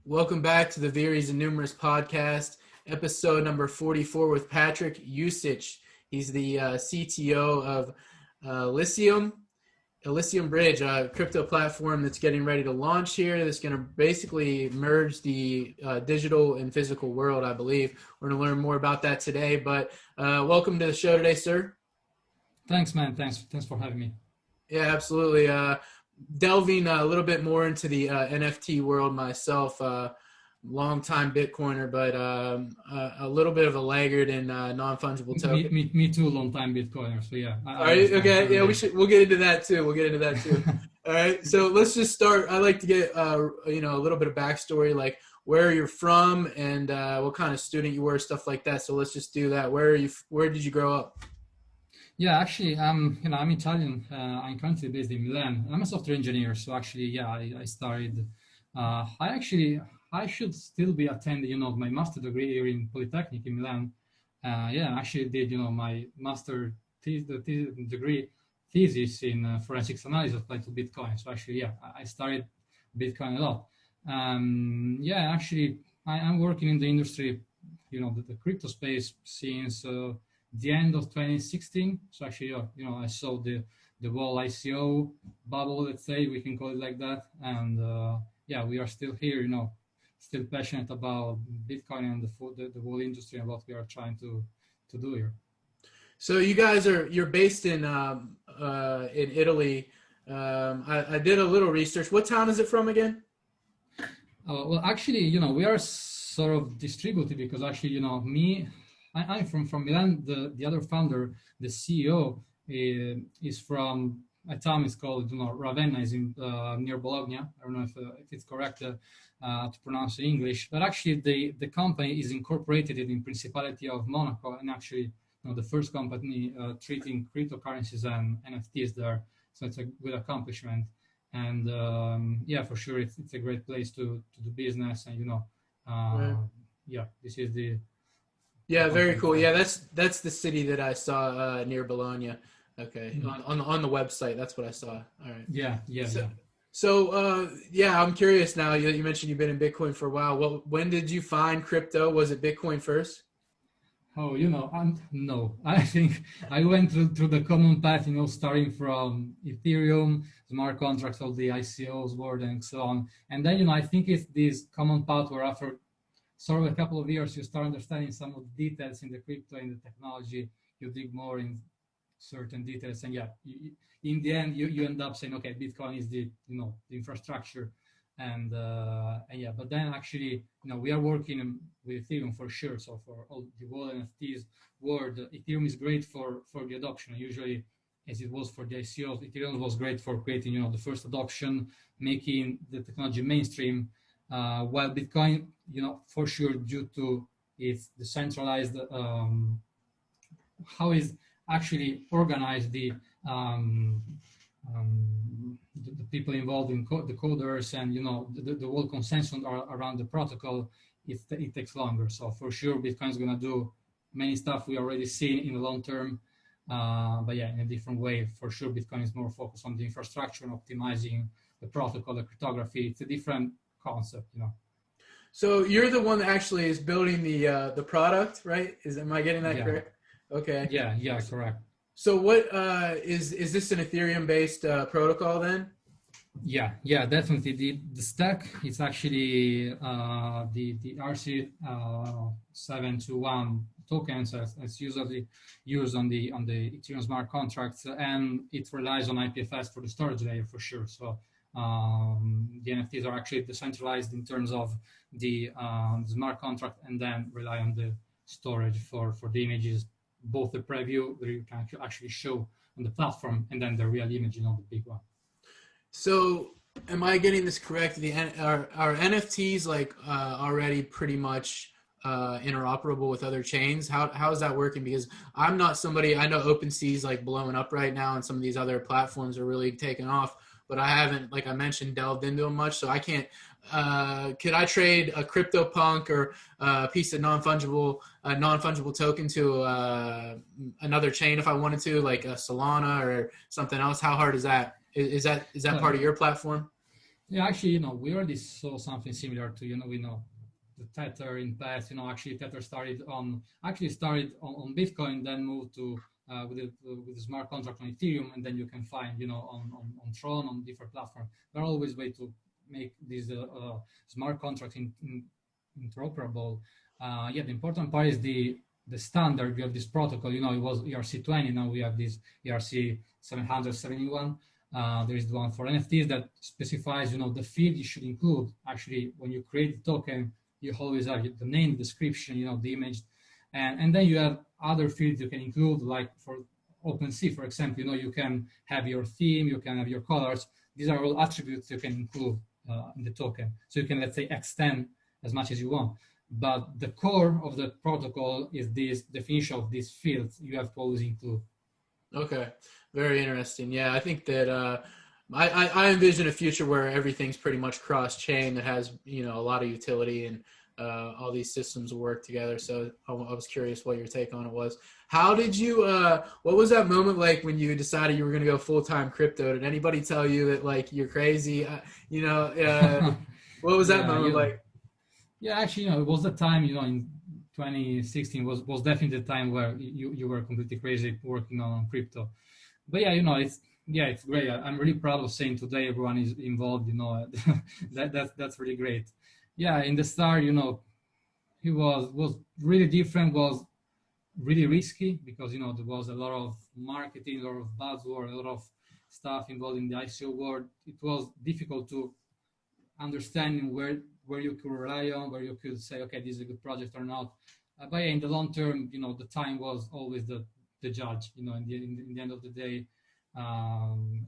Welcome back to the Theories and Numerous podcast, episode number 44 with Patrick Jusic. He's the CTO of Elysium Bridge, a crypto platform that's getting ready to launch here. That's going to basically merge the digital and physical world, I believe. We're going to learn more about that today, but welcome to the show today, sir. Thanks, man. Thanks for having me. Yeah, absolutely. Delving a little bit more into the NFT world myself, long-time Bitcoiner, but a little bit of a laggard in non-fungible tokens. Me too, long-time Bitcoiner. So yeah. All right. Okay. Yeah, we'll get into that too. All right. So let's just start. I like to get a little bit of backstory, like where you're from and what kind of student you were, stuff like that. So let's just do that. Where did you grow up? Yeah, actually, I'm Italian. I'm currently based in Milan. I'm a software engineer. So actually, yeah, I started. I should still be attending, my master degree here in Polytechnic in Milan. Yeah, I actually did, my master degree thesis in forensics analysis applied to Bitcoin. So actually, yeah, I started Bitcoin a lot. Yeah, actually, I'm working in the industry, the crypto space since the end of 2016. So actually, I saw the whole ICO bubble, let's say, we can call it like that. And yeah, we are still here, still passionate about Bitcoin and the whole industry and what we are trying to do here. So you guys you're based in Italy. I did a little research. What town is it from again? Well, actually, we are sort of distributed because actually, I'm from Milan. The other founder, the CEO, is from a town is called Ravenna, is in near Bologna. I don't know if it's correct to pronounce in English, but actually the company is incorporated in the Principality of Monaco, and actually the first company treating cryptocurrencies and NFTs there. So it's a good accomplishment, and yeah, for sure it's a great place to do business, and Right. yeah, this is the. Yeah, very cool. Yeah, that's the city that I saw near Bologna. Okay, Mm-hmm. on the website, that's what I saw. All right. Yeah. So yeah, I'm curious now. You mentioned you've been in Bitcoin for a while. Well, when did you find crypto? Was it Bitcoin first? Oh, no. I think I went through the common path, starting from Ethereum, smart contracts, all the ICOs, world, and so on. And then, I think it's this common path where after sort of a couple of years, you start understanding some of the details in the crypto, in the technology, you dig more in certain details. And yeah, in the end, you end up saying, okay, Bitcoin is the infrastructure. And yeah, but then actually, we are working with Ethereum for sure. So for all the whole NFTs world, Ethereum is great for the adoption. Usually, as it was for the ICOs, Ethereum was great for creating, the first adoption, making the technology mainstream. While Bitcoin, for sure, due to its decentralized, how is actually organized the people involved in the coders and the whole consensus around the protocol, it takes longer. So for sure, Bitcoin is going to do many stuff we already seen in the long term, but yeah, in a different way. For sure, Bitcoin is more focused on the infrastructure and optimizing the protocol, the cryptography. It's a different concept, So you're the one that actually is building the product, right? Am I getting that correct? Okay. Yeah, correct. So what is this an Ethereum based protocol then? Yeah, definitely. The stack is actually the RC721 tokens as usually used on the Ethereum smart contracts, and it relies on IPFS for the storage layer for sure. So the NFTs are actually decentralized in terms of the smart contract, and then rely on the storage for the images, both the preview that you can actually show on the platform, and then the real image, the big one. So am I getting this correct? Are NFTs like already pretty much interoperable with other chains? How is that working? Because I'm not somebody, I know OpenSea is like blowing up right now, and some of these other platforms are really taking off, but I haven't, like I mentioned, delved into them much, so I can't. Could I trade a CryptoPunk or a piece of non-fungible token to another chain if I wanted to, like a Solana or something else? How hard is that? Is that part of your platform? Yeah, actually, we already saw something similar to, we know the Tether in past. Actually, Tether started on Bitcoin, then moved to with the smart contract on Ethereum, and then you can find, on Tron, on different platforms. There are always ways to make these smart contracts interoperable. Yeah, the important part is the standard. We have this protocol. It was ERC20. Now we have this ERC 771. There is the one for NFTs that specifies, the field you should include. Actually, when you create the token, you always have the name, description, the image, and then you have other fields you can include, like for OpenSea, for example. You can have your theme, you can have your colors. These are all attributes you can include in the token. So you can, let's say, extend as much as you want. But the core of the protocol is this definition of these fields you have to always include. Okay, very interesting. Yeah, I think that I envision a future where everything's pretty much cross-chain that has a lot of utility, and all these systems will work together. So I was curious what your take on it was. How did you? What was that moment like when you decided you were going to go full-time crypto? Did anybody tell you that like you're crazy? What was that Yeah, moment like? yeah. Actually, it was the time, in 2016 was definitely the time where you were completely crazy working on crypto. But it's great. I'm really proud of saying today everyone is involved. That's really great. Yeah, in the start, he was really different. Was really risky because there was a lot of marketing, a lot of buzzword, a lot of stuff involved in the ICO world. It was difficult to understand where you could rely on, where you could say, okay, this is a good project or not. But yeah, in the long term, the time was always the judge. In the end of the day,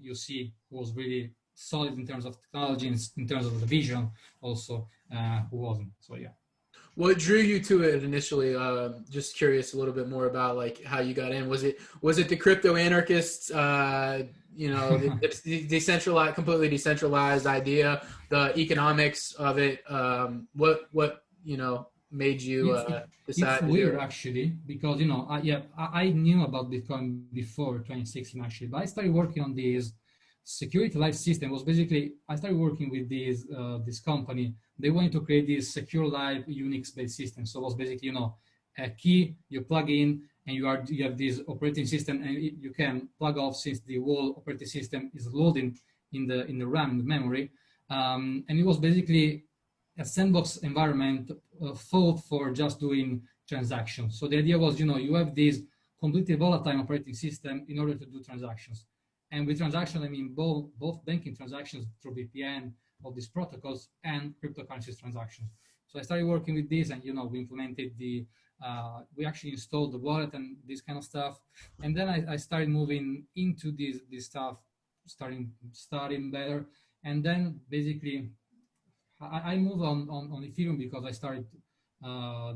you see who was really solid in terms of technology, in terms of the vision, also who wasn't. So yeah. What drew you to it initially? Just curious a little bit more about like how you got in. Was it the crypto anarchists? The decentralized, completely decentralized idea, the economics of it. What made you It's it, it's decide to do weird it? actually because I knew about Bitcoin before 2016 actually, but I started working on this security life system. Was basically I started working with this company. They wanted to create this secure live Unix based system. So it was basically a key you plug in and you have this operating system, and you can plug off since the whole operating system is loading in the RAM, in the memory. And it was basically a sandbox environment thought for just doing transactions. So the idea was, you have this completely volatile operating system in order to do transactions. And with transactions, I mean both banking transactions through VPN of these protocols and cryptocurrencies transactions. So I started working with this, and we implemented we actually installed the wallet and this kind of stuff. And then I started moving into this stuff, starting better. And then basically I moved on Ethereum because I started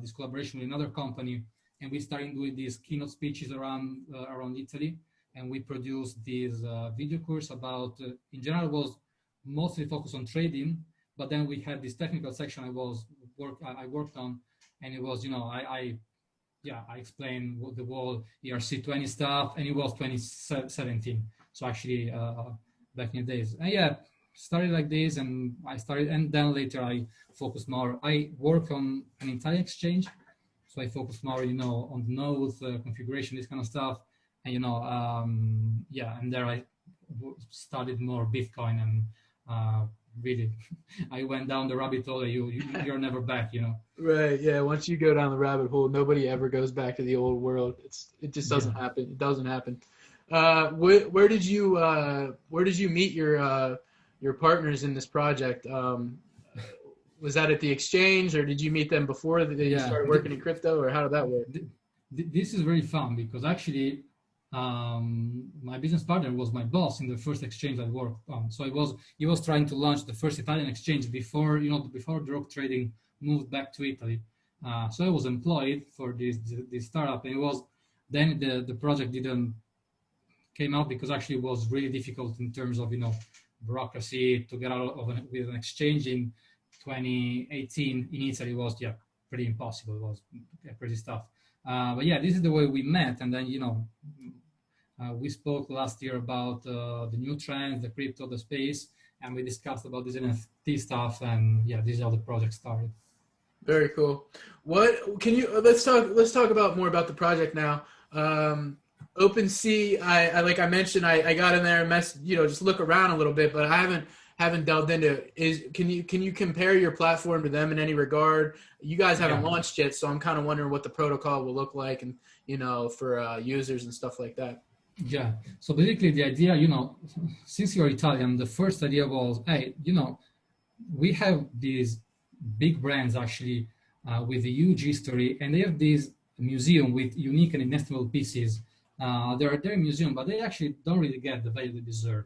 this collaboration with another company, and we started doing these keynote speeches around Italy, and we produced this video course about, in general, was mostly focused on trading, but then we had this technical section I worked on, and it was I explained what the whole ERC20 stuff, and it was 2017, so actually back in the days, and yeah, started like this, and then later I focused more. I work on an Italian exchange, so I focused more, on the nodes, configuration, this kind of stuff, and and there I studied more Bitcoin, and really, I went down the rabbit hole. You're never back. Right. Yeah. Once you go down the rabbit hole, nobody ever goes back to the old world. It just doesn't Yeah. happen. It doesn't happen. Where did you meet your partners in this project? Was that at the exchange, or did you meet them before that you Yeah. started working in crypto, or how did that work? This is very fun because actually my business partner was my boss in the first exchange I worked on. So he was trying to launch the first Italian exchange before drug trading moved back to Italy. So I was employed for this startup, and it was then the project didn't came out because actually it was really difficult in terms of bureaucracy to get out of with an exchange in 2018 in Italy was pretty impossible. It was pretty tough. But yeah, this is the way we met, and then We spoke last year about the new trends, the crypto, the space, and we discussed about this NFT stuff. And yeah, this is how the project started. Very cool. What can you let's talk about more about the project now. OpenSea, I like I mentioned, I got in there and just look around a little bit, but I haven't delved into it. Can you compare your platform to them in any regard? You guys haven't launched yet, so I'm kind of wondering what the protocol will look like, and for users and stuff like that. Yeah. So basically, the idea, since you're Italian, the first idea was, hey, we have these big brands actually with a huge history, and they have this museum with unique and inestimable pieces. They're a museum, but they actually don't really get the value they deserve.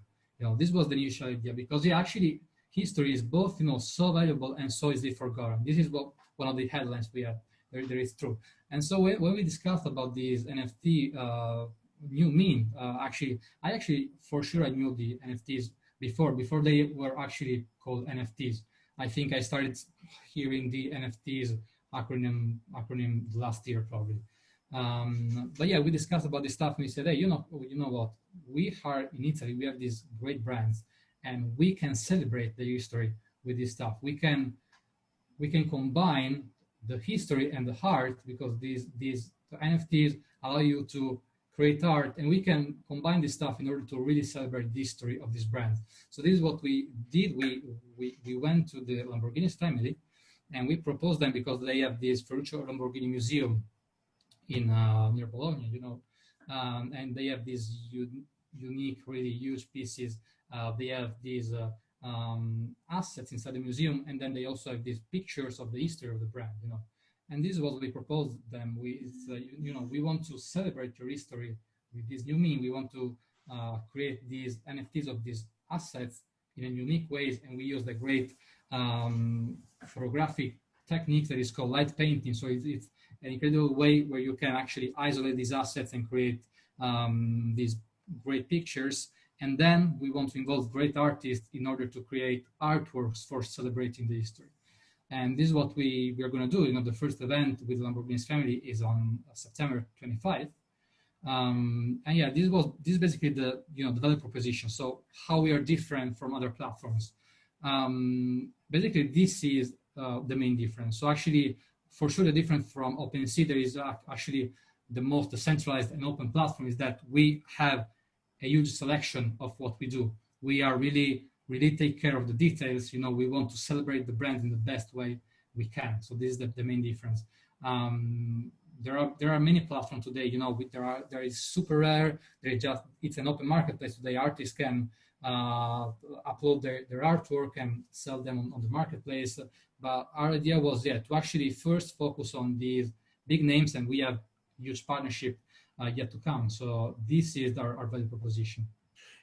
This was the initial idea because actually history is both so valuable and so easily forgotten. This is what one of the headlines we have. There is true. And so when we discussed about these NFT new meme, I actually for sure I knew the NFTs before they were actually called NFTs. I think I started hearing the NFTs acronym last year probably. But yeah, we discussed about this stuff and we said, hey, you know what? We are in Italy, we have these great brands and we can celebrate the history with this stuff. We can combine the history and the art because these NFTs allow you to create art, and we can combine this stuff in order to really celebrate the history of this brand. So this is what we did. We went to the Lamborghini family and we proposed them because they have this Ferruccio Lamborghini museum in near Bologna, and they have these unique, really huge pieces. They have these assets inside the museum, and then they also have these pictures of the history of the brand, And this is what we proposed them. We want to celebrate your history with this new meme. We want to create these NFTs of these assets in a unique ways, and we use the great photographic technique that is called light painting. So it's an incredible way where you can actually isolate these assets and create these great pictures. And then we want to involve great artists in order to create artworks for celebrating the history. And this is what we are going to do. The first event with Lamborghini's family is on September 25th. And yeah, this is basically the value proposition. So how we are different from other platforms. Basically, this is the main difference. So actually, for sure, the difference from OpenSea, there is actually the most decentralized and open platform is that we have a huge selection of what we do. We are really take care of the details. We want to celebrate the brand in the best way we can. So this is the main difference. There are many platforms today. There is super rare. It's an open marketplace today. Artists can upload their artwork and sell them on the marketplace. But our idea was to actually first focus on these big names, and we have huge partnership yet to come. So this is our value proposition.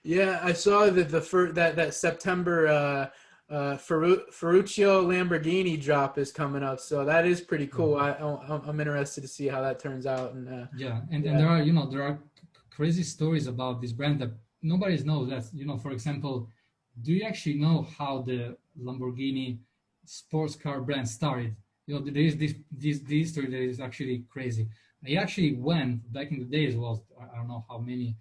Yeah, I saw that that September Ferruccio Lamborghini drop is coming up, so that is pretty cool. I'm interested to see how that turns out. And and there are crazy stories about this brand that nobody knows. That for example, do you actually know how the Lamborghini sports car brand started? There is this history that is actually crazy. I actually went back in the days, was I don't know how many,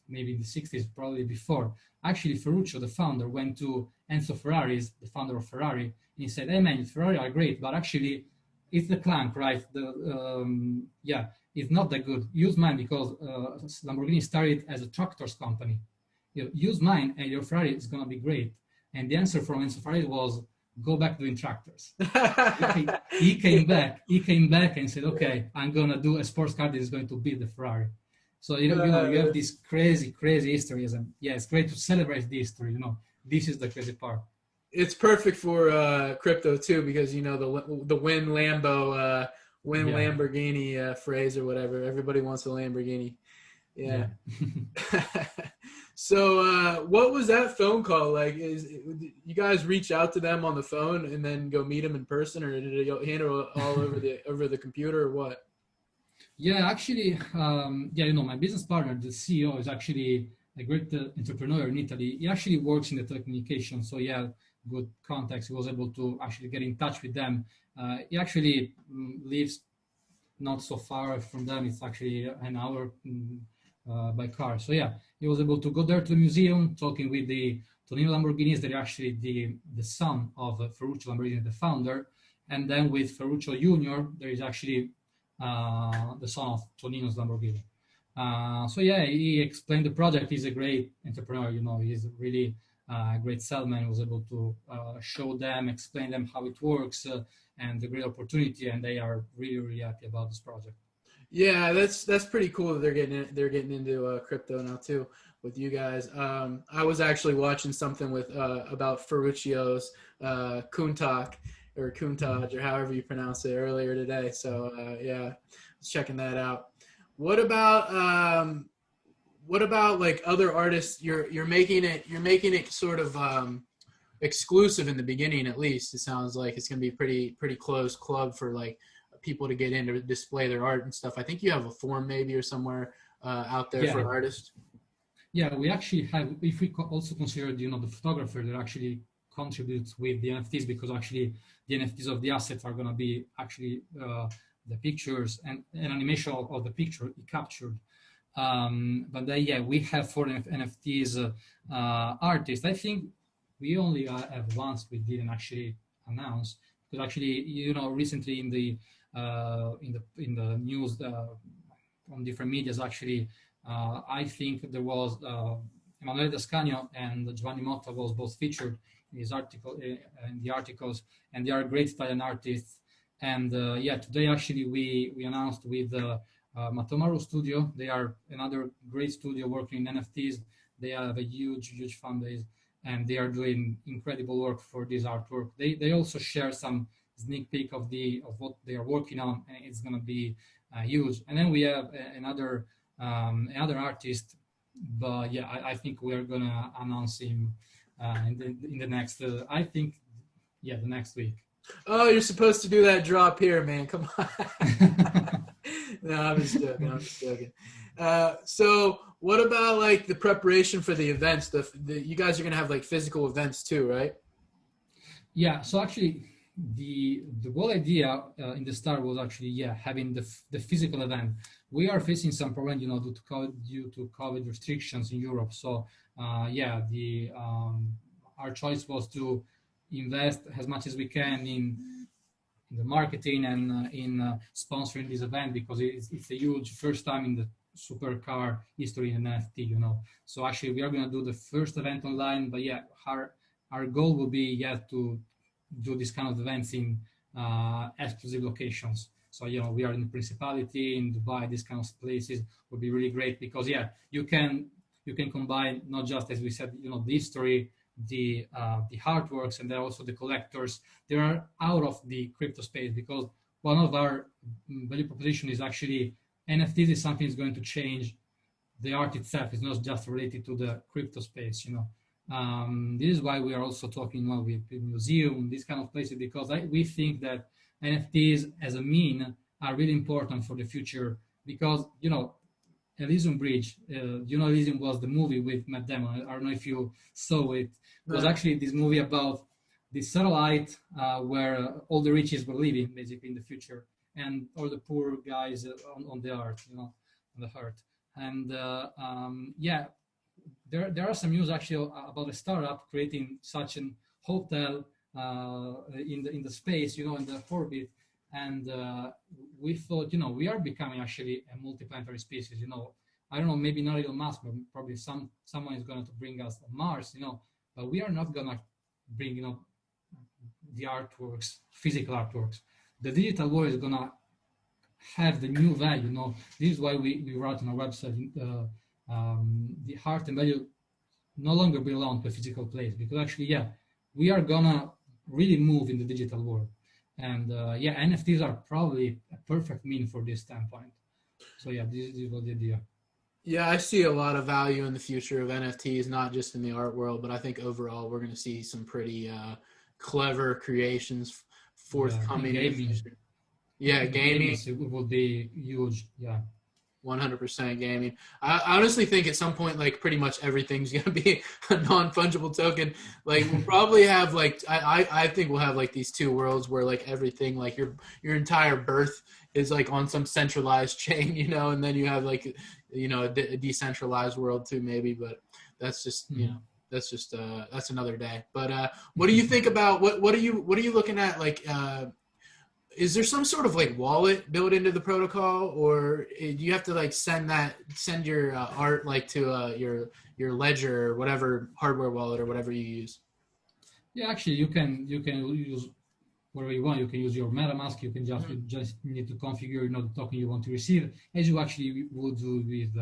maybe in the 60s, probably before. Actually, Ferruccio, the founder, went to Enzo Ferrari's, the founder of Ferrari, and he said, "Hey man, Ferrari are great, but actually, it's the clank, right? It's not that good. Use mine because Lamborghini started as a tractors company. Use mine, and your Ferrari is gonna be great." And the answer from Enzo Ferrari was, "Go back doing tractors." he came back and said, "Okay, I'm gonna do a sports car that is going to beat the Ferrari." So you have this crazy history, and it's great to celebrate the history. This is the crazy part. It's perfect for crypto too, because the win Lambo, Lamborghini phrase or whatever. Everybody wants a Lamborghini. Yeah. So what was that phone call like? You guys reach out to them on the phone and then go meet them in person, or did it handle it all over the computer, or what? Yeah, actually, my business partner, the CEO, is actually a great entrepreneur in Italy. He actually works in the telecommunications, so he had good contacts. He was able to actually get in touch with them. He actually lives not so far from them. It's actually an hour by car. So yeah, he was able to go there to the museum, talking with the Tonino Lamborghinis. They're actually the son of Ferruccio Lamborghini, the founder, and then with Ferruccio Junior, there is actually the son of Tonino's Lamborghini. So yeah, he explained the project. He's a great entrepreneur. He's really a great salesman. He was able to show them, explain them how it works, and the great opportunity. And they are really, really happy about this project. Yeah, that's pretty cool that they're getting into crypto now too with you guys. I was actually watching something with about Ferruccio's Kuntak or Kuntaj or however you pronounce it earlier today. So yeah, I was checking that out. What about like other artists? You're making it sort of exclusive in the beginning, at least. It sounds like it's gonna be pretty closed club for like people to get in to display their art and stuff. I think you have a forum maybe or somewhere out there Yeah, for artists. yeah. We actually have. If we also consider, the photographer that actually contributes with the NFTs, because actually the NFTs of the assets are going to be actually the pictures and an animation of the picture he captured. But then, yeah, we have for NFTs artists. I think we only have once we didn't actually announce, because actually, recently in the news on different medias, actually, I think there was Emanuele Dascagno and Giovanni Motta was both featured in his article in the articles, and they are great Italian artists. And yeah, today actually we announced with Matomaru Studio. They are another great studio working in NFTs. They have a huge fan base, and they are doing incredible work for this artwork. They also share some sneak peek of what they are working on, and it's gonna be huge. And then we have another artist, but yeah, I think we are gonna announce him in the next. I think, yeah, the next week. Oh, you're supposed to do that drop here, man. Come on. No, I'm just joking. So what about like the preparation for the events? You guys are gonna have like physical events too, right? Yeah, so actually the whole idea in the start was actually, yeah, having the physical event. We are facing some problem, due to COVID restrictions in Europe. So yeah, the our choice was to invest as much as we can in the marketing and in sponsoring this event, because it's a huge first time in the supercar history in NFT. So actually we are going to do the first event online, but yeah, our goal will be, yeah, to do this kind of events in exclusive locations. So we are in the Principality, in Dubai. These kind of places would be really great, because yeah, you can combine not just, as we said, the history, the artworks, and then also the collectors. They are out of the crypto space, because one of our value proposition is actually NFTs is something that's going to change the art itself. It's not just related to the crypto space. This is why we are also talking now with the museum, these kind of places, because we think that NFTs as a mean are really important for the future, because Elysium Bridge, Elysium was the movie with Matt Damon. I don't know if you saw it. It was actually this movie about the satellite where all the riches were living basically in the future, and all the poor guys on the earth, on the earth. And yeah, there are some news actually about a startup creating such an hotel in the space, in the orbit. And we thought, we are becoming actually a multiplanetary species. I don't know, maybe not Elon Musk, but probably someone is going to bring us on Mars. But we are not going to bring, the artworks, physical artworks. The digital world is going to have the new value. This is why we wrote on our website, the art and value no longer belong to a physical place, because actually, yeah, we are gonna really move in the digital world. And yeah, NFTs are probably a perfect mean for this standpoint. So yeah, this was the idea. Yeah, I see a lot of value in the future of NFTs, not just in the art world, but I think overall we're going to see some pretty clever creations Yeah, in forthcoming in the gaming, future. Yeah, the gaming gaming. will be huge. Yeah. 100% gaming. I honestly think at some point, like pretty much everything's gonna be a non-fungible token. Like we'll probably have like I think we'll have like these two worlds where like everything, like your entire birth is like on some centralized chain, you know, and then you have like, you know, a decentralized world too, maybe. But that's just, you know, that's another day. But what do you think about what are you looking at, like is there some sort of like wallet built into the protocol, or do you have to like send your art like to your ledger or whatever hardware wallet or whatever you use? Yeah, actually, you can use whatever you want. You can use your MetaMask. You just need to configure, you know, the token you want to receive, as you actually would do with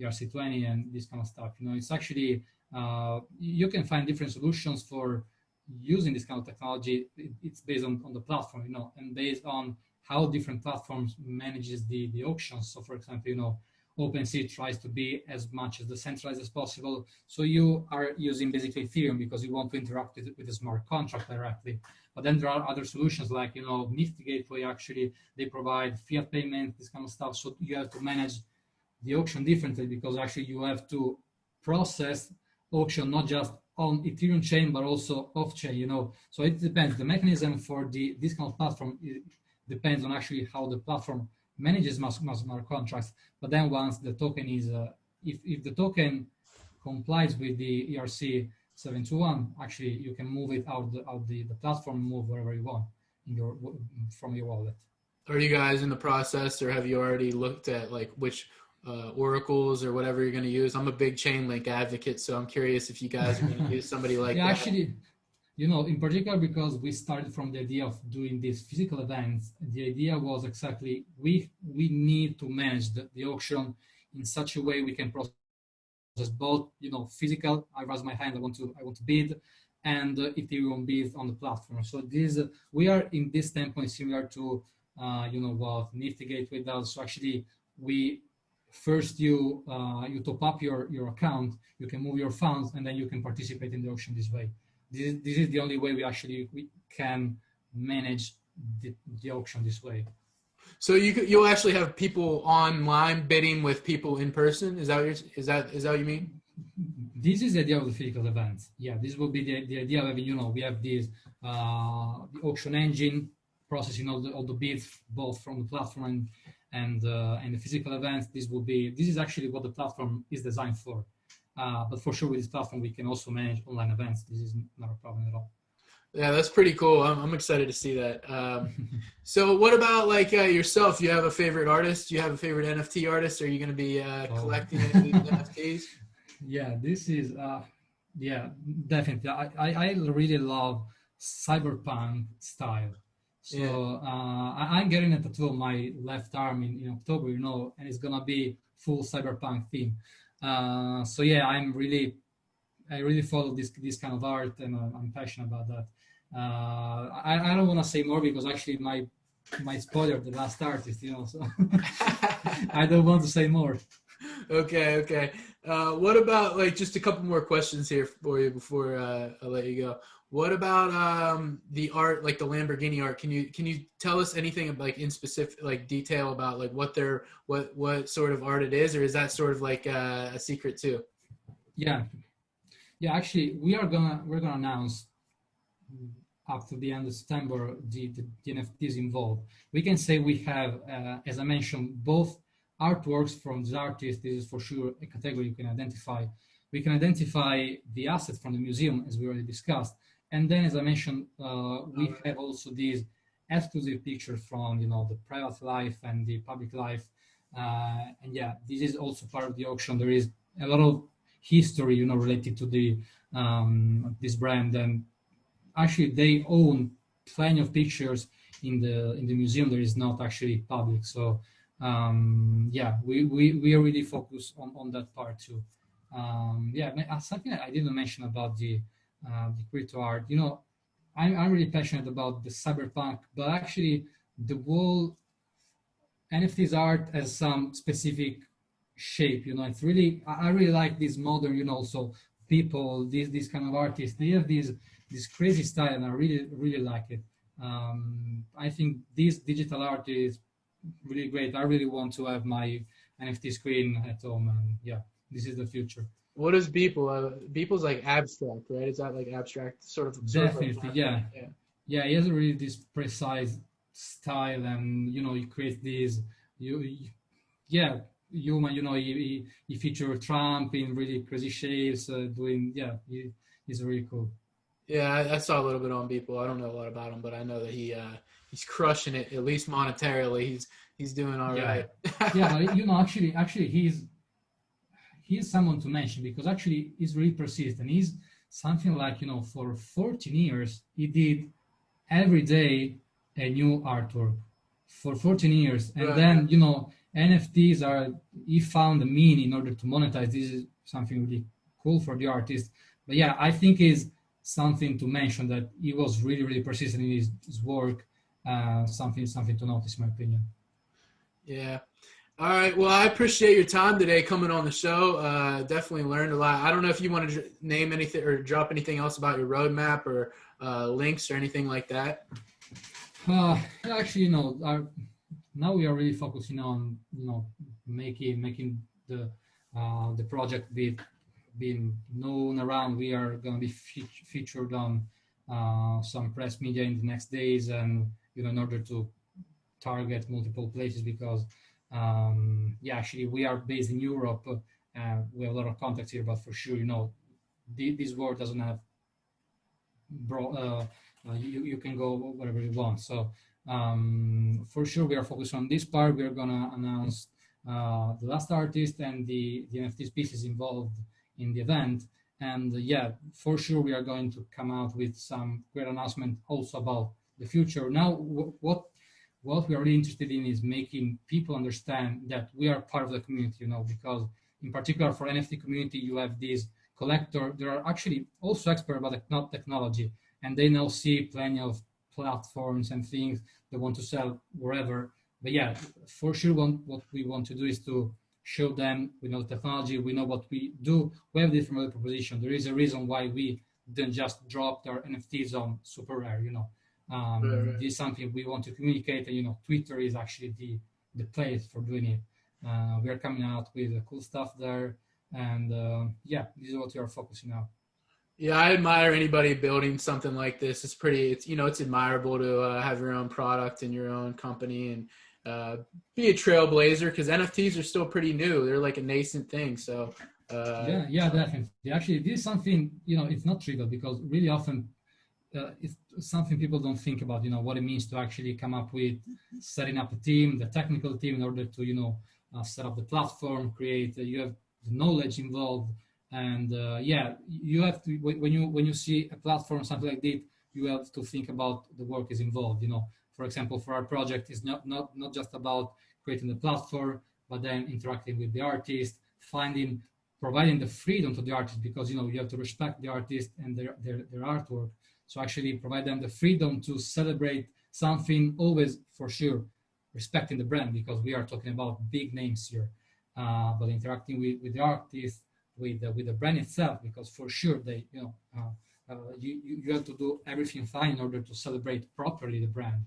ERC20 and this kind of stuff. You know, it's actually you can find different solutions for using this kind of technology. It's based on the platform, you know, and based on how different platforms manages the auctions. So, for example, you know, OpenSea tries to be as much as decentralized as possible. So you are using basically Ethereum because you want to interact with the smart contract directly. But then there are other solutions like, you know, Nifty Gateway. Actually, they provide fiat payment, this kind of stuff. So you have to manage the auction differently because actually you have to process auction not just on Ethereum chain but also off chain. You know, so it depends. The mechanism for this kind of platform depends on actually how the platform manages smart contracts. But then once the token is, if the token complies with the ERC 721, actually you can move it out the platform, move wherever you want from your wallet. Are you guys in the process, or have you already looked at like which oracles or whatever you're going to use? I'm a big Chainlink advocate, so I'm curious if you guys are going to use somebody like that. Actually, you know, in particular, because we started from the idea of doing these physical events, the idea was exactly we need to manage the auction in such a way we can process both, you know, physical, I raise my hand, I want to bid, and Ethereum bids on the platform. So this we are in this standpoint similar to you know what Nifty Gateway does. So actually we first you top up your account, you can move your funds, and then you can participate in the auction this way. This is the only way we can manage the auction this way. So you'll actually have people online bidding with people in person. Is that what you mean? This is the idea of the physical events. Yeah, this will be the idea of having, you know, we have this the auction engine processing all the bids both from the platform and the physical events. This is actually what the platform is designed for. But for sure, with this platform, we can also manage online events. This is not a problem at all. Yeah, that's pretty cool. I'm excited to see that. So what about like yourself? Do you have a favorite artist? Do you have a favorite NFT artist? Are you going to be collecting any of these NFTs? Yeah, this is, yeah, definitely. I really love cyberpunk style. So yeah. I'm getting a tattoo on my left arm in October, you know, and it's going to be full cyberpunk theme. So yeah, I really follow this kind of art, and I'm passionate about that. I don't want to say more because actually my spoiler, the last artist, you know, so I don't want to say more. Okay. What about like just a couple more questions here for you before I let you go? What about the art, like the Lamborghini art? Can you tell us anything like in specific, like detail about like what sort of art it is, or is that sort of like a secret too? Yeah. Actually, we're gonna announce up to the end of September the NFTs involved. We can say we have, as I mentioned, both artworks from the artist. This is for sure a category you can identify. We can identify the assets from the museum, as we already discussed. And then, as I mentioned, we have also these exclusive pictures from, you know, the private life and the public life. And yeah, this is also part of the auction. There is a lot of history, you know, related to the this brand, and actually they own plenty of pictures in the museum that is not actually public. So yeah, we are really focused on that part too. Yeah, something I didn't mention about the crypto art. You know, I'm really passionate about the cyberpunk, but actually the whole NFTs art has some specific shape. You know, it's really I really like this modern. You know, so people these kind of artists, they have this crazy style, and I really like it. I think this digital art is really great. I really want to have my NFT screen at home. And yeah, this is the future. What is Beeple? Beeple's like abstract, right? Is that like abstract sort of like Definitely, yeah. yeah. Yeah, he has really this precise style, and he creates these yeah, human. He featured Trump in really crazy shapes, doing he's really cool. Yeah, I saw a little bit on Beeple. I don't know a lot about him, but I know that he's crushing it, at least monetarily. He's doing all Yeah, right. yeah, but actually he's someone to mention, because actually he's really persistent. He's something like, for 14 years he did every day a new artwork for 14 years, and Right. then NFTs are, he found a mean in order to monetize. This is something really cool for the artist. But yeah, I think is something to mention, that he was really, really persistent in his work. Something to notice, in my opinion. Yeah. All right. Well, I appreciate your time today coming on the show. Definitely learned a lot. I don't know if you want to name anything or drop anything else about your roadmap or links or anything like that. Actually, now we are really focusing on making the project being known around. We are going to be featured on some press media in the next days, and in order to target multiple places, because actually we are based in Europe. We have a lot of contacts here, but for sure, this world doesn't have you can go wherever you want. So for sure, we are focused on this part. We are gonna announce the last artist and the NFT pieces involved in the event. And for sure, we are going to come out with some great announcement also about the future. Now, what we are really interested in is making people understand that we are part of the community, because in particular for NFT community, you have these collector. There are actually also experts about technology, and they now see plenty of platforms and things they want to sell wherever. But for sure, what we want to do is to show them we know technology, we know what we do, we have different value proposition. There is a reason why we didn't just drop our NFTs on super rare. Right. This is something we want to communicate, and Twitter is actually the place for doing it. We are coming out with cool stuff there, and this is what we are focusing on. Yeah, I admire anybody building something like this. It's admirable to have your own product and your own company and be a trailblazer, because NFTs are still pretty new. They're like a nascent thing. So definitely. Actually, this is something, it's not trivial, because really often it's something people don't think about, what it means to actually come up with setting up a team, the technical team, in order to, set up the platform, create, you have the knowledge involved. And you have to, when you see a platform, something like that, you have to think about the work is involved. For example, for our project, it's not just about creating the platform, but then interacting with the artist, providing the freedom to the artist, because you have to respect the artist and their artwork. So actually provide them the freedom to celebrate something, always for sure respecting the brand, because we are talking about big names here, but interacting with the artist, with the brand itself, because for sure they you have to do everything fine in order to celebrate properly the brand.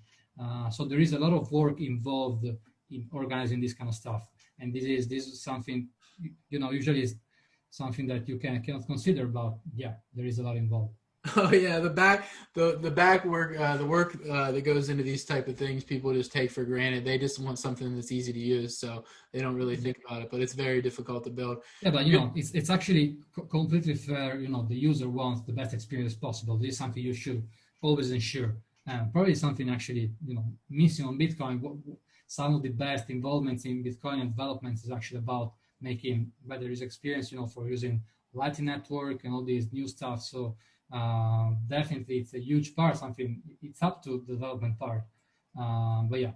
So there is a lot of work involved in organizing this kind of stuff, and this is something usually is something that you cannot consider, but there is a lot involved. Oh yeah, the back work, the work that goes into these type of things, people just take for granted. They just want something that's easy to use, so they don't really think about it. But it's very difficult to build. Yeah, but it's actually completely fair. The user wants the best experience possible. This is something you should always ensure. Probably something actually missing on Bitcoin. Some of the best involvements in Bitcoin and developments is actually about making better user experience. For using Lightning Network and all these new stuff. So. Definitely it's a huge part, something it's up to the development part, but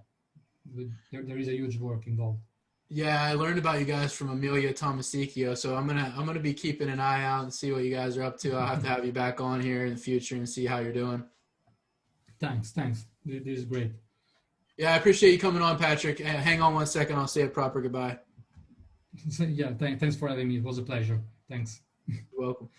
there is a huge work involved. Yeah, I learned about you guys from Amelia Tomasicchio, so I'm gonna be keeping an eye out and see what you guys are up to. I'll have to have you back on here in the future and see how you're doing. Thanks, this is great. Yeah, I appreciate you coming on, Patrick. Hang on 1 second, I'll say a proper goodbye. So, thanks for having me. It was a pleasure. Thanks. You're welcome.